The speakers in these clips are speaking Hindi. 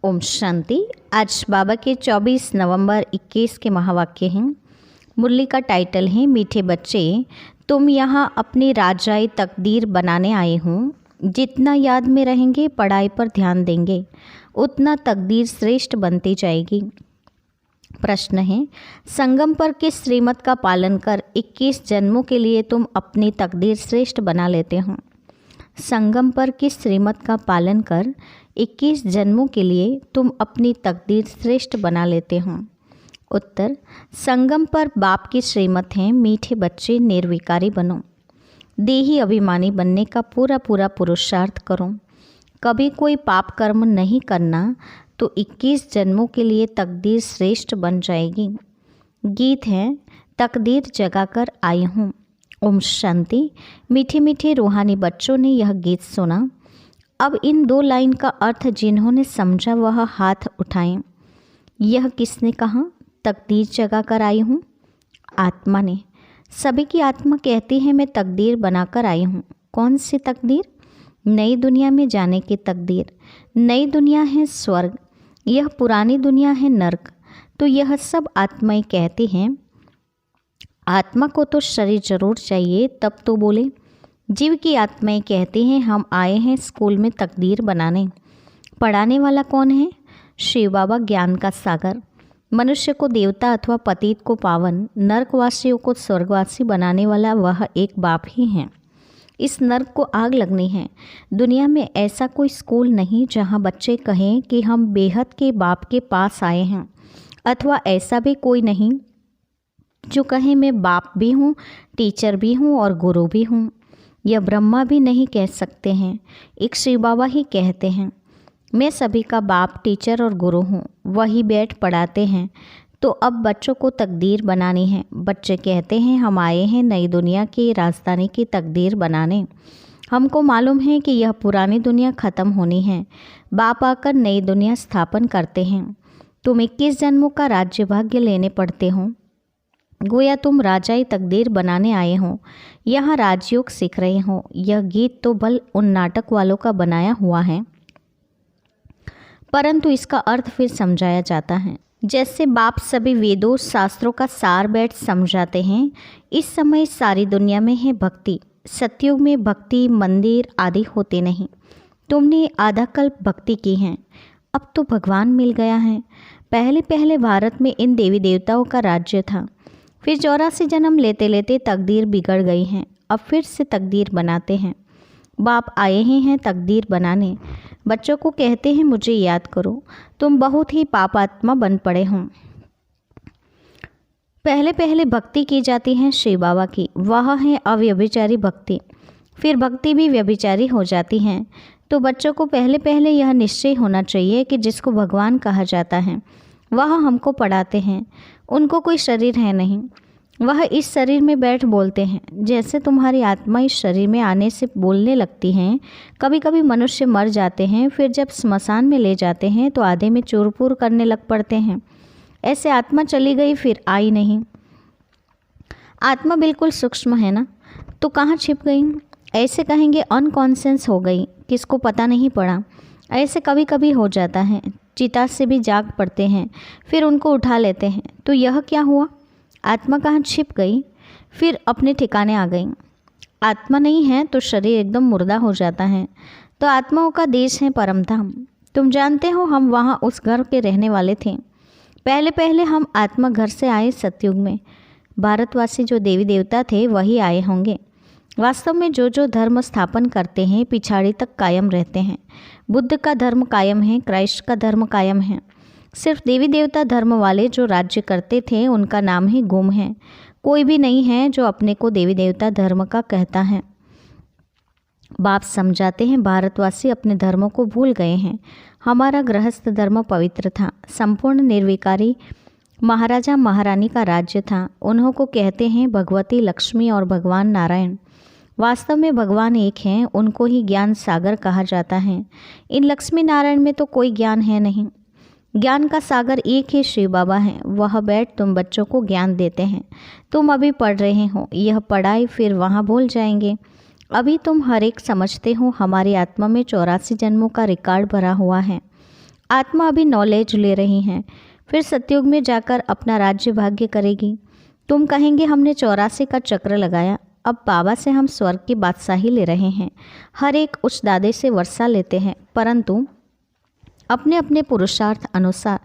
ओम शांति। आज बाबा के 24 नवंबर 21 के महावाक्य हैं। मुरली का टाइटल है मीठे बच्चे, तुम यहाँ अपनी राजाई तकदीर बनाने आए हो। जितना याद में रहेंगे, पढ़ाई पर ध्यान देंगे, उतना तकदीर श्रेष्ठ बनती जाएगी। प्रश्न है, संगम पर किस श्रीमत का पालन कर 21 जन्मों के लिए तुम अपनी तकदीर श्रेष्ठ बना लेते हो? संगम पर किस श्रीमत का पालन कर 21 जन्मों के लिए तुम अपनी तकदीर श्रेष्ठ बना लेते हो? उत्तर, संगम पर बाप की श्रीमत है मीठे बच्चे निर्विकारी बनो, देही अभिमानी बनने का पूरा पुरुषार्थ करो, कभी कोई पाप कर्म नहीं करना तो 21 जन्मों के लिए तकदीर श्रेष्ठ बन जाएगी। गीत है तकदीर जगाकर आई हूँ। ओम शांति। मीठे मीठे रूहानी बच्चों ने यह गीत सुना। अब इन 2 लाइन का अर्थ जिन्होंने समझा वह हाथ उठाएं। यह किसने कहा? तकदीर जगाकर आई हूँ। आत्मा ने। सभी की आत्मा कहती है मैं तकदीर बनाकर आई हूँ। कौन सी तकदीर? नई दुनिया में जाने की तकदीर। नई दुनिया है स्वर्ग, यह पुरानी दुनिया है नरक। तो यह सब आत्माएं कहती हैं। आत्मा को तो शरीर जरूर चाहिए, तब तो बोले। जीव की आत्माएं कहती हैं हम आए हैं स्कूल में तकदीर बनाने। पढ़ाने वाला कौन है? शिव बाबा ज्ञान का सागर। मनुष्य को देवता अथवा पतित को पावन, नरकवासियों को स्वर्गवासी बनाने वाला वह एक बाप ही है। इस नर्क को आग लगनी है। दुनिया में ऐसा कोई स्कूल नहीं जहां बच्चे कहें कि हम बेहद के बाप के पास आए हैं, अथवा ऐसा भी कोई नहीं जो कहे मैं बाप भी हूँ, टीचर भी हूँ और गुरु भी हूँ। यह ब्रह्मा भी नहीं कह सकते हैं, एक शिव बाबा ही कहते हैं मैं सभी का बाप, टीचर और गुरु हूँ। वही बैठ पढ़ाते हैं। तो अब बच्चों को तकदीर बनानी है। बच्चे कहते हैं हम आए हैं नई दुनिया की राजधानी की तकदीर बनाने। हमको मालूम है कि यह पुरानी दुनिया ख़त्म होनी है। बाप आकर नई दुनिया स्थापन करते हैं। तुम 21 जन्मों का राज्य भाग्य लेने पड़ते हो। गोया तुम राजाई तकदीर बनाने आए हो, यहाँ राजयोग सीख रहे हो। यह गीत तो बल उन नाटक वालों का बनाया हुआ है, परंतु इसका अर्थ फिर समझाया जाता है। जैसे बाप सभी वेदों शास्त्रों का सार बैठ समझाते हैं। इस समय सारी दुनिया में है भक्ति। सतयुग में भक्ति मंदिर आदि होते नहीं। तुमने आधा कल्प भक्ति की है, अब तो भगवान मिल गया है। पहले पहले भारत में इन देवी देवताओं का राज्य था, फिर 84 जन्म लेते लेते तकदीर बिगड़ गई हैं। अब फिर से तकदीर बनाते हैं। बाप आए ही हैं तकदीर बनाने। बच्चों को कहते हैं मुझे याद करो, तुम बहुत ही पापात्मा बन पड़े हो। पहले पहले भक्ति की जाती है शिव बाबा की, वह है अव्यभिचारी भक्ति। फिर भक्ति भी व्यभिचारी हो जाती है। तो बच्चों को पहले पहले यह निश्चय होना चाहिए कि जिसको भगवान कहा जाता है वह हमको पढ़ाते हैं। उनको कोई शरीर है नहीं, वह इस शरीर में बैठ बोलते हैं। जैसे तुम्हारी आत्मा इस शरीर में आने से बोलने लगती हैं। कभी कभी मनुष्य मर जाते हैं, फिर जब स्मशान में ले जाते हैं तो आधे में चूर-पूर करने लग पड़ते हैं। ऐसे आत्मा चली गई फिर आई नहीं। आत्मा बिल्कुल सूक्ष्म है ना, तो कहाँ छिप गई? ऐसे कहेंगे अनकॉन्शियस हो गई, किसको पता नहीं पड़ा। ऐसे कभी कभी हो जाता है। चिता से भी जाग पड़ते हैं, फिर उनको उठा लेते हैं। तो यह क्या हुआ? आत्मा कहाँ छिप गई, फिर अपने ठिकाने आ गई। आत्मा नहीं है तो शरीर एकदम मुर्दा हो जाता है। तो आत्माओं का देश है परम धाम। तुम जानते हो हम वहाँ उस घर के रहने वाले थे। पहले पहले हम आत्मा घर से आए सतयुग में। भारतवासी जो देवी देवता थे वही आए होंगे। वास्तव में जो जो धर्म स्थापन करते हैं पिछाड़ी तक कायम रहते हैं। बुद्ध का धर्म कायम है, क्राइस्ट का धर्म कायम है। सिर्फ देवी देवता धर्म वाले जो राज्य करते थे उनका नाम ही गुम है। कोई भी नहीं है जो अपने को देवी देवता धर्म का कहता है। बाप समझाते हैं भारतवासी अपने धर्मों को भूल गए हैं। हमारा गृहस्थ धर्म पवित्र था, संपूर्ण निर्विकारी महाराजा महारानी का राज्य था। उन्हों को कहते हैं भगवती लक्ष्मी और भगवान नारायण। वास्तव में भगवान एक हैं, उनको ही ज्ञान सागर कहा जाता है। इन लक्ष्मी नारायण में तो कोई ज्ञान है नहीं। ज्ञान का सागर एक ही शिव बाबा है। वह बैठ तुम बच्चों को ज्ञान देते हैं। तुम अभी पढ़ रहे हो, यह पढ़ाई फिर वहाँ भूल जाएंगे। अभी तुम हर एक समझते हो हमारी आत्मा में 84 जन्मों का रिकॉर्ड भरा हुआ है। आत्मा अभी नॉलेज ले रही हैं, फिर सतयुग में जाकर अपना राज्य भाग्य करेगी। तुम कहेंगे हमने 84 का चक्र लगाया, अब बाबा से हम स्वर्ग की बादशाही ले रहे हैं, हर एक उच्च दादे से वर्षा लेते हैं, परंतु अपने अपने पुरुषार्थ अनुसार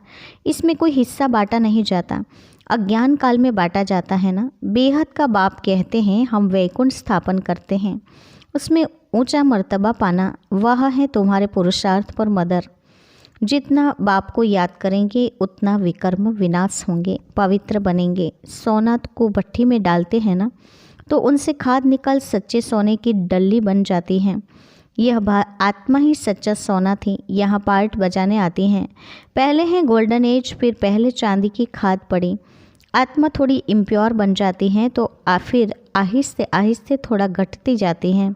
इसमें कोई हिस्सा बांटा नहीं जाता, अज्ञान काल में बांटा जाता है ना। बेहद का बाप कहते हैं हम वैकुंठ स्थापन करते हैं, उसमें ऊंचा मर्तबा पाना, वह है तुम्हारे पुरुषार्थ पर मदर। जितना बाप को याद करेंगे उतना विकर्म विनाश होंगे, पवित्र बनेंगे। सोना को भट्टी में डालते हैं ना तो उनसे खाद निकल सच्चे सोने की डल्ली बन जाती है। यह आत्मा ही सच्चा सोना थी। यहाँ पार्ट बजाने आती हैं, पहले है गोल्डन एज, फिर पहले चांदी की खाद पड़ी। आत्मा थोड़ी इम्प्योर बन जाती हैं तो फिर आहिस्ते आहिस्ते थोड़ा घटती जाती हैं।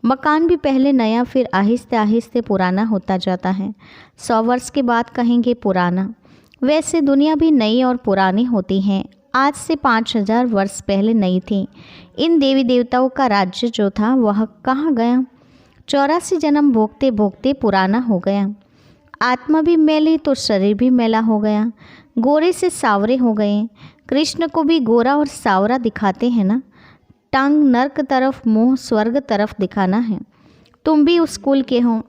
मकान भी पहले नया फिर आहिस्ते आहिस्ते पुराना होता जाता है। 100 वर्ष के बाद कहेंगे पुराना। वैसे दुनिया भी नई और पुरानी होती है। आज से 5000 वर्ष पहले नई थी। इन देवी देवताओं का राज्य जो था वह कहाँ गया? 84 जन्म भोगते भोगते पुराना हो गया। आत्मा भी मैली तो शरीर भी मैला हो गया, गोरे से सावरे हो गए। कृष्ण को भी गोरा और सावरा दिखाते हैं ना। टांग नर्क तरफ, मुंह स्वर्ग तरफ दिखाना है। तुम भी उस कुल के हो,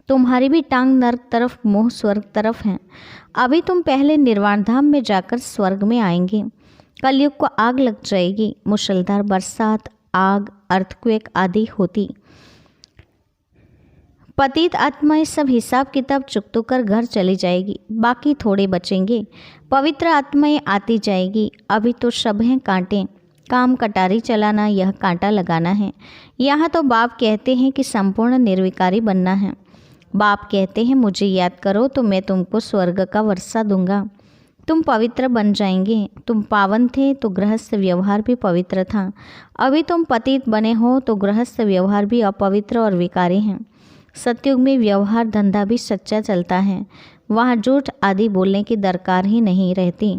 तुम्हारी भी टांग नर्क तरफ, मुंह स्वर्ग तरफ है। अभी तुम पहले निर्वाण धाम में जाकर स्वर्ग में आएंगे। कलयुग को आग लग जाएगी, मूसलाधार बरसात, आग, अर्थक्वेक आदि होती। पतित आत्माएं सब हिसाब किताब चुकतो कर घर चली जाएगी, बाकी थोड़े बचेंगे। पवित्र आत्माएं आती जाएगी। अभी तो सब हैं कांटे, काम कटारी चलाना, यह कांटा लगाना है। यहाँ तो बाप कहते हैं कि संपूर्ण निर्विकारी बनना है। बाप कहते हैं मुझे याद करो तो मैं तुमको स्वर्ग का वर्षा दूंगा, तुम पवित्र बन जाएंगे। तुम पावन थे तो गृहस्थ व्यवहार भी पवित्र था, अभी तुम पतित बने हो तो गृहस्थ व्यवहार भी अपवित्र और विकारी हैं। सतयुग में व्यवहार धंधा भी सच्चा चलता है, वहाँ झूठ आदि बोलने की दरकार ही नहीं रहती।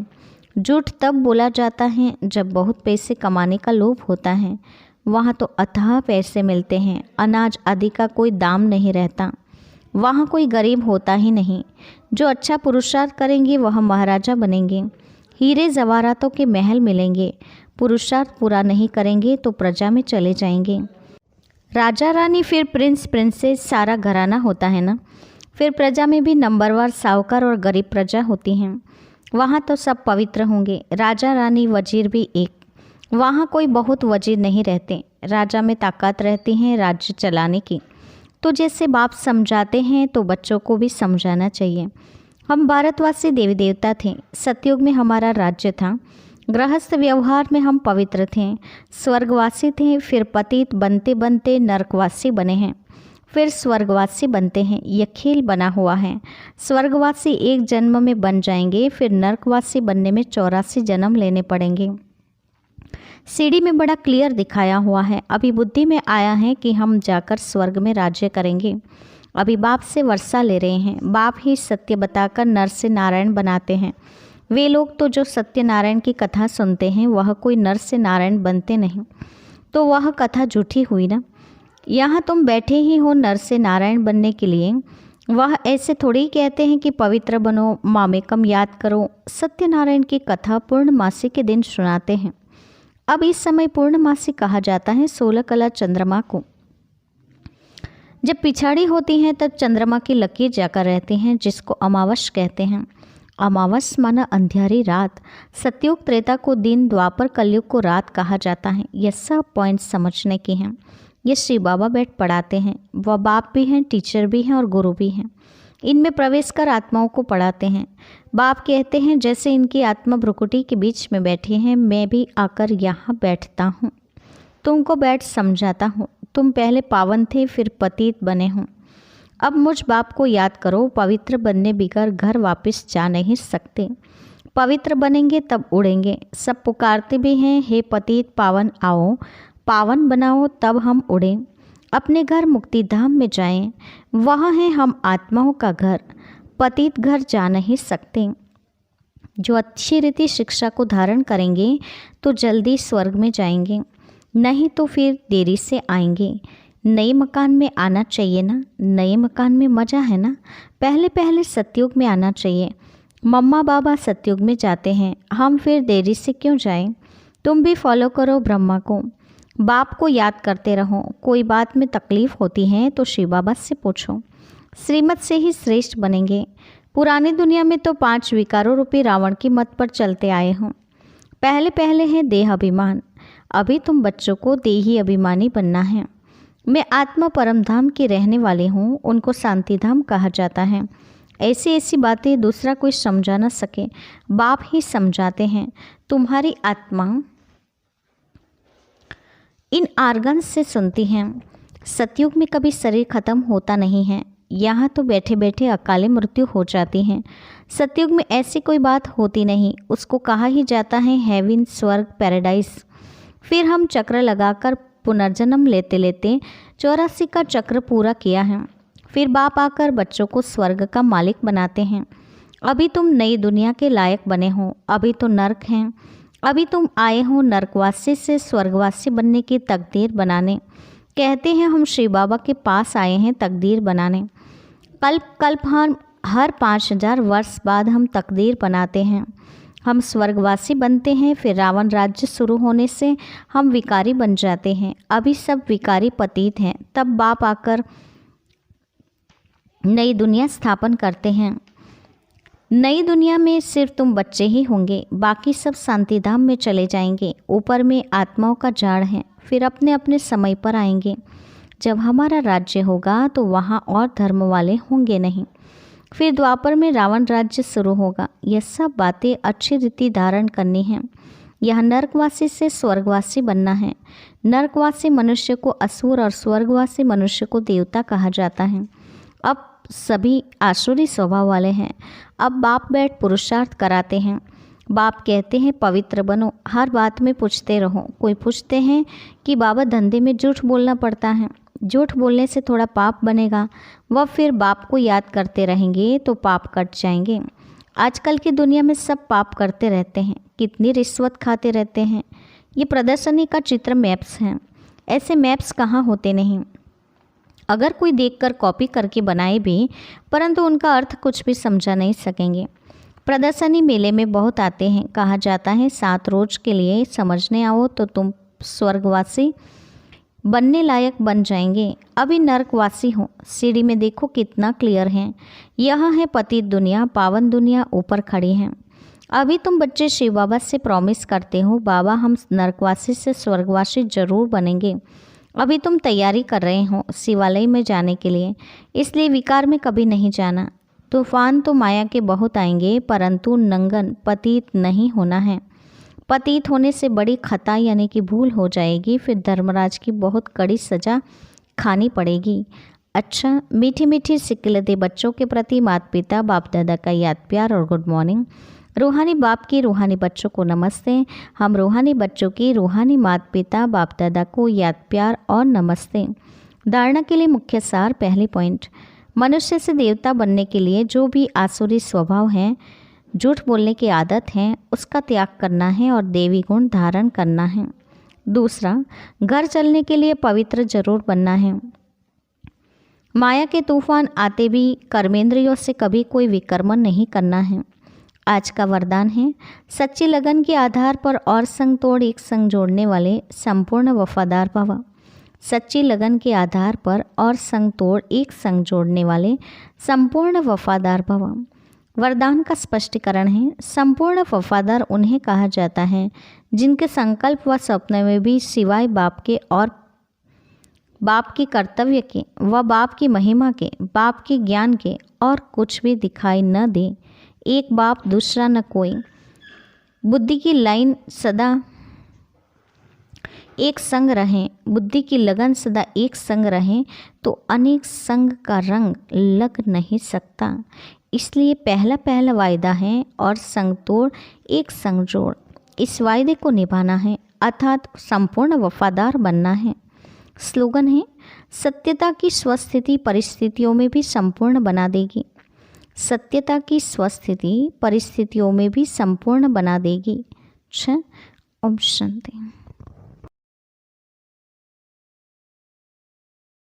झूठ तब बोला जाता है जब बहुत पैसे कमाने का लोभ होता है, वहाँ तो अथाह पैसे मिलते हैं, अनाज आदि का कोई दाम नहीं रहता, वहाँ कोई गरीब होता ही नहीं। जो अच्छा पुरुषार्थ करेंगे वह महाराजा बनेंगे, हीरे जवाहरातों के महल मिलेंगे। पुरुषार्थ पूरा नहीं करेंगे तो प्रजा में चले जाएंगे। राजा रानी फिर प्रिंस प्रिंसेस सारा घराना होता है ना। फिर प्रजा में भी नंबरवार साहूकार और गरीब प्रजा होती हैं, वहाँ तो सब पवित्र होंगे। राजा रानी वजीर भी एक, वहाँ कोई बहुत वजीर नहीं रहते। राजा में ताकत रहती है राज्य चलाने की। तो जैसे बाप समझाते हैं तो बच्चों को भी समझाना चाहिए। हम भारतवासी देवी देवता थे, सतयुग में हमारा राज्य था, गृहस्थ व्यवहार में हम पवित्र थे, स्वर्गवासी थे, फिर पतित बनते बनते नरकवासी बने हैं, फिर स्वर्गवासी बनते हैं। यह खेल बना हुआ है। स्वर्गवासी एक जन्म में बन जाएंगे, फिर नरकवासी बनने में 84 जन्म लेने पड़ेंगे। सीढ़ी में बड़ा क्लियर दिखाया हुआ है। अभी बुद्धि में आया है कि हम जाकर स्वर्ग में राज्य करेंगे। अभी बाप से वर्षा ले रहे हैं। बाप ही सत्य बताकर नर से नारायण बनाते हैं। वे लोग तो जो सत्यनारायण की कथा सुनते हैं वह कोई नर से नारायण बनते नहीं, तो वह कथा झूठी हुई ना। यहाँ तुम बैठे ही हो नर से नारायण बनने के लिए। वह ऐसे थोड़ी ही कहते हैं कि पवित्र बनो, मामेकम याद करो। सत्यनारायण की कथा पूर्णमासी के दिन सुनाते हैं। अब इस समय पूर्णमासी कहा जाता है 16 कला चंद्रमा को। जब पिछाड़ी होती हैं तब चंद्रमा की लकीर जाकर रहती हैं, जिसको अमावस कहते हैं। अमावस माना अंधियारी रात। सतयुग त्रेता को दिन, द्वापर कलयुग को रात कहा जाता है। यह सब पॉइंट समझने की हैं। ये श्री बाबा बैठ पढ़ाते हैं। वह बाप भी हैं, टीचर भी हैं और गुरु भी हैं। इनमें प्रवेश कर आत्माओं को पढ़ाते हैं। बाप कहते हैं जैसे इनकी आत्मा भ्रुकुटी के बीच में बैठी हैं, मैं भी आकर यहाँ बैठता हूँ, तुमको बैठ समझाता हूँ। तुम पहले पावन थे, फिर पतित बने हो। अब मुझ बाप को याद करो। पवित्र बनने बिगर घर वापस जा नहीं सकते। पवित्र बनेंगे तब उड़ेंगे। सब पुकारते भी हैं, हे पतित पावन आओ, पावन बनाओ तब हम उड़ें, अपने घर मुक्तिधाम में जाएं। वहाँ है हम आत्माओं का घर। पतित घर जा नहीं सकते। जो अच्छी रीति शिक्षा को धारण करेंगे तो जल्दी स्वर्ग में जाएंगे, नहीं तो फिर देरी से आएंगे। नए मकान में आना चाहिए ना, नए मकान में मज़ा है ना। पहले पहले सतयुग में आना चाहिए। मम्मा बाबा सतयुग में जाते हैं, हम फिर देरी से क्यों जाएं। तुम भी फॉलो करो ब्रह्मा को, बाप को याद करते रहो। कोई बात में तकलीफ़ होती है तो शिव बाबा से पूछो, श्रीमत से ही श्रेष्ठ बनेंगे। पुरानी दुनिया में तो 5 विकारों रूपी रावण की मत पर चलते आए हो। पहले पहले है देह अभिमान, अभी तुम बच्चों को देही अभिमानी बनना है। मैं आत्मा परम धाम की रहने वाली हूँ, उनको शांति धाम कहा जाता है। ऐसी ऐसी बातें दूसरा कोई समझा न सके, बाप ही समझाते हैं। तुम्हारी आत्मा इन आर्गन्स से सुनती हैं। सतयुग में कभी शरीर खत्म होता नहीं है, यहाँ तो बैठे बैठे अकाले मृत्यु हो जाती है। सतयुग में ऐसी कोई बात होती नहीं, उसको कहा ही जाता है हेवन, स्वर्ग, पैराडाइज। फिर हम चक्र लगाकर पुनर्जन्म लेते लेते 84 का चक्र पूरा किया है। फिर बाप आकर बच्चों को स्वर्ग का मालिक बनाते हैं। अभी तुम नई दुनिया के लायक बने हो, अभी तो नर्क हैं। अभी तुम आए हो नरकवासी से स्वर्गवासी बनने की तकदीर बनाने। कहते हैं हम शिव बाबा के पास आए हैं तकदीर बनाने। कल्प हर 5000 वर्ष बाद हम तकदीर बनाते हैं। हम स्वर्गवासी बनते हैं, फिर रावण राज्य शुरू होने से हम विकारी बन जाते हैं। अभी सब विकारी पतित हैं, तब बाप आकर नई दुनिया स्थापन करते हैं। नई दुनिया में सिर्फ तुम बच्चे ही होंगे, बाकी सब शांति धाम में चले जाएंगे। ऊपर में आत्माओं का जाड़ है, फिर अपने अपने समय पर आएंगे। जब हमारा राज्य होगा तो वहाँ और धर्म वाले होंगे नहीं। फिर द्वापर में रावण राज्य शुरू होगा। यह सब बातें अच्छी रीति धारण करनी है। यह नरकवासी से स्वर्गवासी बनना है। नरकवासी मनुष्य को असुर और स्वर्गवासी मनुष्य को देवता कहा जाता है। अब सभी आसुरी स्वभाव वाले हैं। अब बाप बैठ पुरुषार्थ कराते हैं। बाप कहते हैं पवित्र बनो, हर बात में पूछते रहो। कोई पूछते हैं कि बाबा धंधे में झूठ बोलना पड़ता है, झूठ बोलने से थोड़ा पाप बनेगा। वह फिर बाप को याद करते रहेंगे तो पाप कट जाएंगे। आजकल की दुनिया में सब पाप करते रहते हैं, कितनी रिश्वत खाते रहते हैं। ये प्रदर्शनी का चित्र मैप्स हैं, ऐसे मैप्स कहाँ होते नहीं। अगर कोई देखकर कॉपी करके बनाए भी, परंतु उनका अर्थ कुछ भी समझा नहीं सकेंगे। प्रदर्शनी मेले में बहुत आते हैं। कहा जाता है 7 रोज के लिए समझने आओ तो तुम स्वर्गवासी बनने लायक बन जाएंगे। अभी नरकवासी हो। सीढ़ी में देखो कितना क्लियर है। यह है पतित दुनिया, पावन दुनिया ऊपर खड़ी है। अभी तुम बच्चे शिव बाबा से प्रॉमिस करते हो, बाबा हम नरकवासी से स्वर्गवासी जरूर बनेंगे। अभी तुम तैयारी कर रहे हो शिवालय में जाने के लिए, इसलिए विकार में कभी नहीं जाना। तूफान तो माया के बहुत आएंगे, परंतु नंगन पतित नहीं होना है। पतित होने से बड़ी खता यानी कि भूल हो जाएगी, फिर धर्मराज की बहुत कड़ी सज़ा खानी पड़ेगी। अच्छा, मीठी मीठी सिकलतें बच्चों के प्रति माता पिता बाप दादा का याद प्यार और गुड मॉर्निंग। रूहानी बाप की रूहानी बच्चों को नमस्ते। हम रूहानी बच्चों की रूहानी माता पिता बाप दादा को याद प्यार और नमस्ते। धारणा के लिए मुख्य सार। पहली पॉइंट, मनुष्य से देवता बनने के लिए जो भी आसुरी स्वभाव हैं, झूठ बोलने की आदत है, उसका त्याग करना है और देवी गुण धारण करना है। दूसरा, घर चलने के लिए पवित्र जरूर बनना है। माया के तूफान आते भी कर्मेंद्रियों से कभी कोई विकर्मण नहीं करना है। आज का वरदान है, सच्ची लगन के आधार पर और संग तोड़ एक संग जोड़ने वाले संपूर्ण वफादार भव। सच्ची लगन के आधार पर और संग तोड़ एक संग जोड़ने वाले संपूर्ण वफादार भव। वरदान का स्पष्टीकरण है, संपूर्ण वफादार उन्हें कहा जाता है जिनके संकल्प व सपने में भी सिवाय बाप के और बाप के कर्तव्य के व बाप की महिमा के, बाप के ज्ञान के और कुछ भी दिखाई न दे। एक बाप दूसरा न कोई। बुद्धि की लाइन सदा एक संग रहें, बुद्धि की लगन सदा एक संग रहें तो अनेक संग का रंग लग नहीं सकता। इसलिए पहला पहला वायदा है और संग तोड़ एक संग जोड़। इस वायदे को निभाना है, अर्थात संपूर्ण वफादार बनना है। स्लोगन है, सत्यता की स्वस्थिति परिस्थितियों में भी संपूर्ण बना देगी। सत्यता की स्वस्थिति परिस्थितियों में भी संपूर्ण बना देगी। ओम शांति।